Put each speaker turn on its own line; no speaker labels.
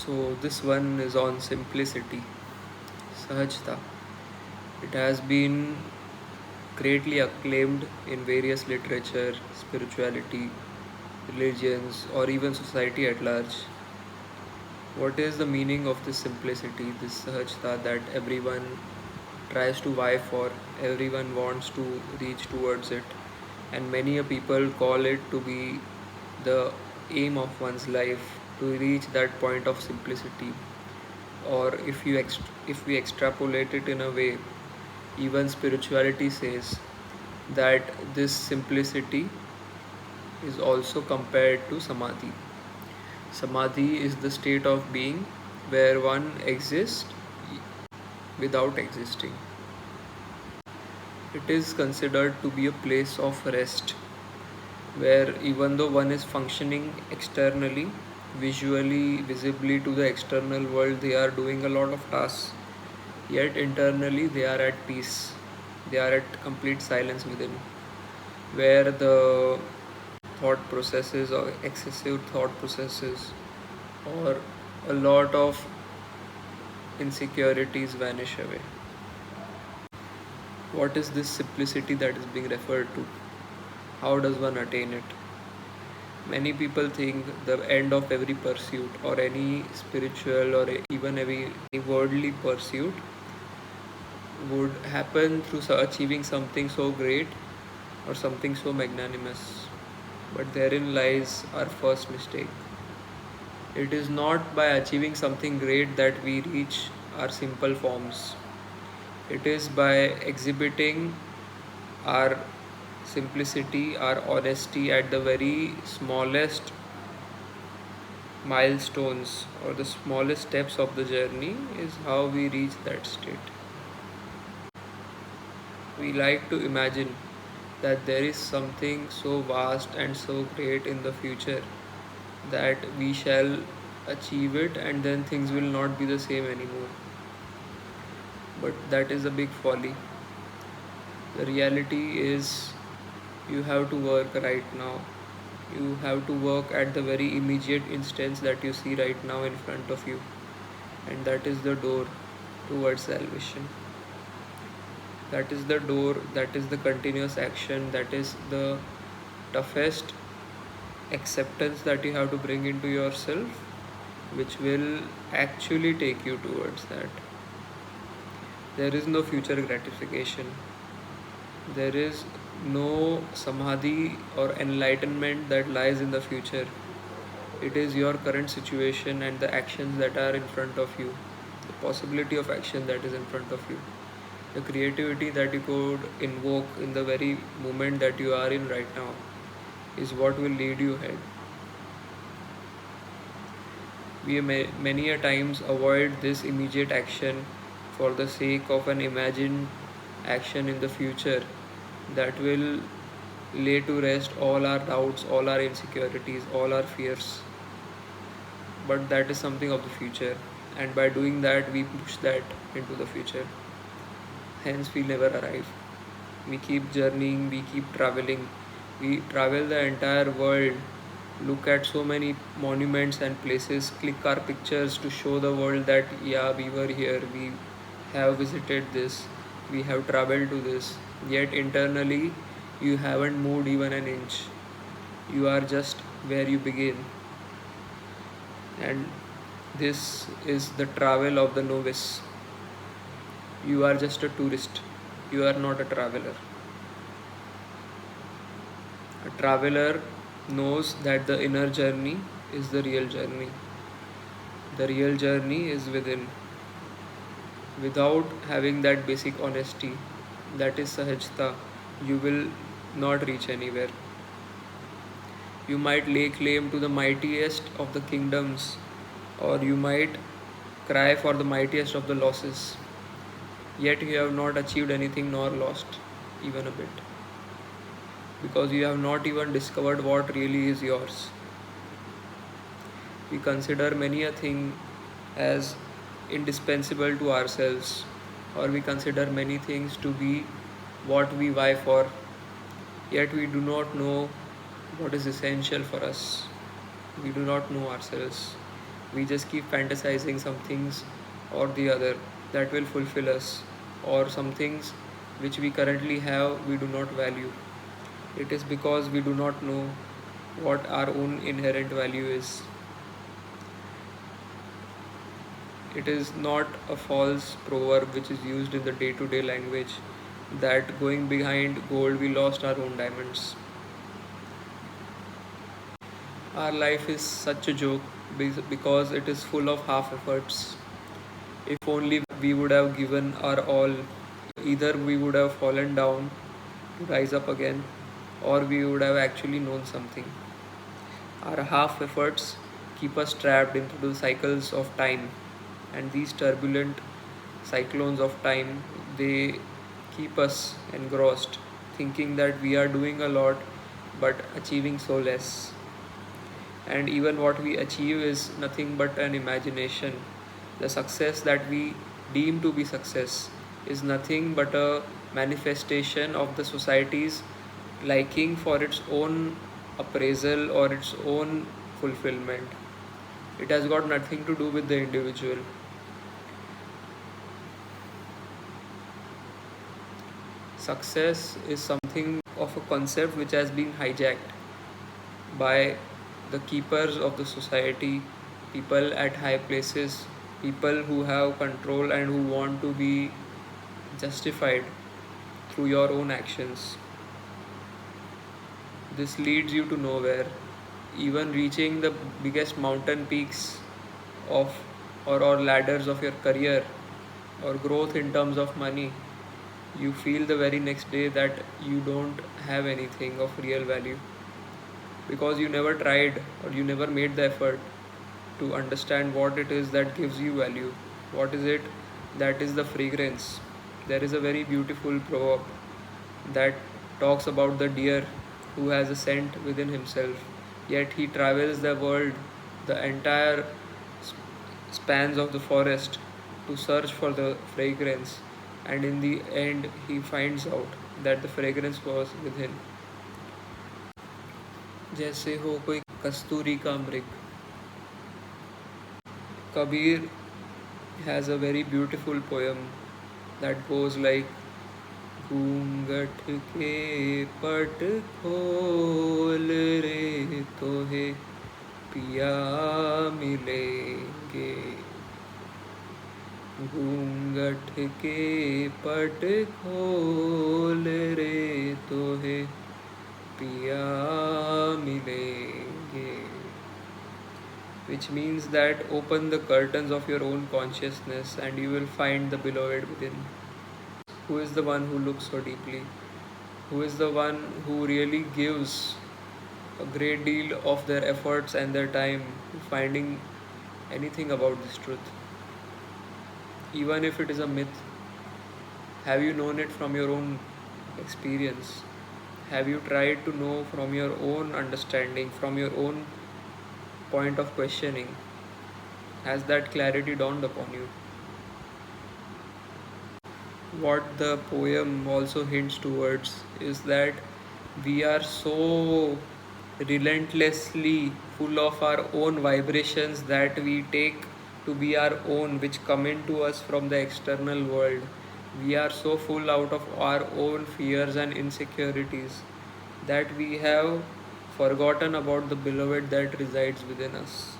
So this one is on simplicity, Sahajta. It has been greatly acclaimed in various literature, spirituality, religions, or even society at large. What is the meaning of this simplicity, this Sahajta that everyone tries to vie for, everyone wants to reach towards it, and many a people call it to be the aim of one's life to reach that point of simplicity. Or if we extrapolate it in a way, even spirituality says that this simplicity is also compared to samadhi. Samadhi is the state of being where one exists without existing. It is considered to be a place of rest where even though one is functioning externally, visually, visibly to the external world, they are doing a lot of tasks, yet internally they are at peace. They are at complete silence within, where the thought processes or excessive thought processes or a lot of insecurities vanish away. What is this simplicity that is being referred to? How does one attain it? Many people think the end of every pursuit or any spiritual or even every worldly pursuit would happen through achieving something so great or something so magnanimous. But therein lies our first mistake. It is not by achieving something great that we reach our simple forms. It is by exhibiting our simplicity, our honesty at the very smallest milestones or the smallest steps of the journey is how we reach that state. We like to imagine that there is something so vast and so great in the future that we shall achieve it and then things will not be the same anymore. But that is a big folly. The reality is you have to work right now. You have to work at the very immediate instance that you see right now in front of you, and that is the door towards salvation. That is the door, that is the continuous action, that is the toughest acceptance that you have to bring into yourself, which will actually take you towards that. There is no future gratification. There is no samadhi or enlightenment that lies in the future. It is your current situation and the actions that are in front of you, the possibility of action that is in front of you, the creativity that you could invoke in the very moment that you are in right now is what will lead you ahead. We may many a times avoid this immediate action for the sake of an imagined action in the future that will lay to rest all our doubts, all our insecurities, all our fears. But that is something of the future, and by doing that, we push that into the future. Hence, we never arrive. We keep journeying, we keep traveling, we travel the entire world, look at so many monuments and places, click our pictures to show the world that, yeah, we were here, we have visited this, we have traveled to this. Yet, internally, you haven't moved even an inch. You are just where you begin. And this is the travel of the novice. You are just a tourist. You are not a traveler. A traveler knows that the inner journey is the real journey. The real journey is within. Without having that basic honesty, that is sahajta, you will not reach anywhere. You might lay claim to the mightiest of the kingdoms, or you might cry for the mightiest of the losses, yet you have not achieved anything nor lost even a bit, because you have not even discovered what really is yours. We consider many a thing as indispensable to ourselves, or we consider many things to be what we vie for, yet we do not know what is essential for us. We do not know ourselves. We just keep fantasizing some things or the other that will fulfill us, or some things which we currently have we do not value. It is because we do not know what our own inherent value is. It is not a false proverb which is used in the day to day language that going behind gold we lost our own diamonds. Our life is such a joke because it is full of half efforts. If only we would have given our all, either we would have fallen down to rise up again, or we would have actually known something. Our half efforts keep us trapped into the cycles of time, and these turbulent cyclones of time, they keep us engrossed, thinking that we are doing a lot but achieving so less. And even what we achieve is nothing but an imagination. The success that we deem to be success is nothing but a manifestation of the society's liking for its own appraisal or its own fulfillment. It has got nothing to do with the individual. Success is something of a concept which has been hijacked by the keepers of the society, people at high places, people who have control and who want to be justified through your own actions. This leads you to nowhere. Even reaching the biggest mountain peaks of or ladders of your career or growth in terms of money, you feel the very next day that you don't have anything of real value because you never tried or you never made the effort to understand what it is that gives you value. What is it that is the fragrance? There is a very beautiful proverb that talks about the deer who has a scent within himself, yet he travels the world, the entire spans of the forest to search for the fragrance, and in the end, he finds out that the fragrance was within. जैसे हो कोई कस्तूरी का मृग. Kabir has a very beautiful poem that goes like घूंघट के पट खोल रे तोहे पिया मिलेंगे. घूंघट के पट खोल रे तोहे पिया मिलेंगे, which means that open the curtains of your own consciousness and you will find the beloved within. Who is the one who looks so deeply? Who is the one who really gives a great deal of their efforts and their time to finding anything about this truth? Even if it is a myth, have you known it from your own experience? Have you tried to know from your own understanding, from your own point of questioning? Has that clarity dawned upon you? What the poem also hints towards is that we are so relentlessly full of our own vibrations that we take to be our own, which come into us from the external world. We are so full out of our own fears and insecurities that we have forgotten about the beloved that resides within us.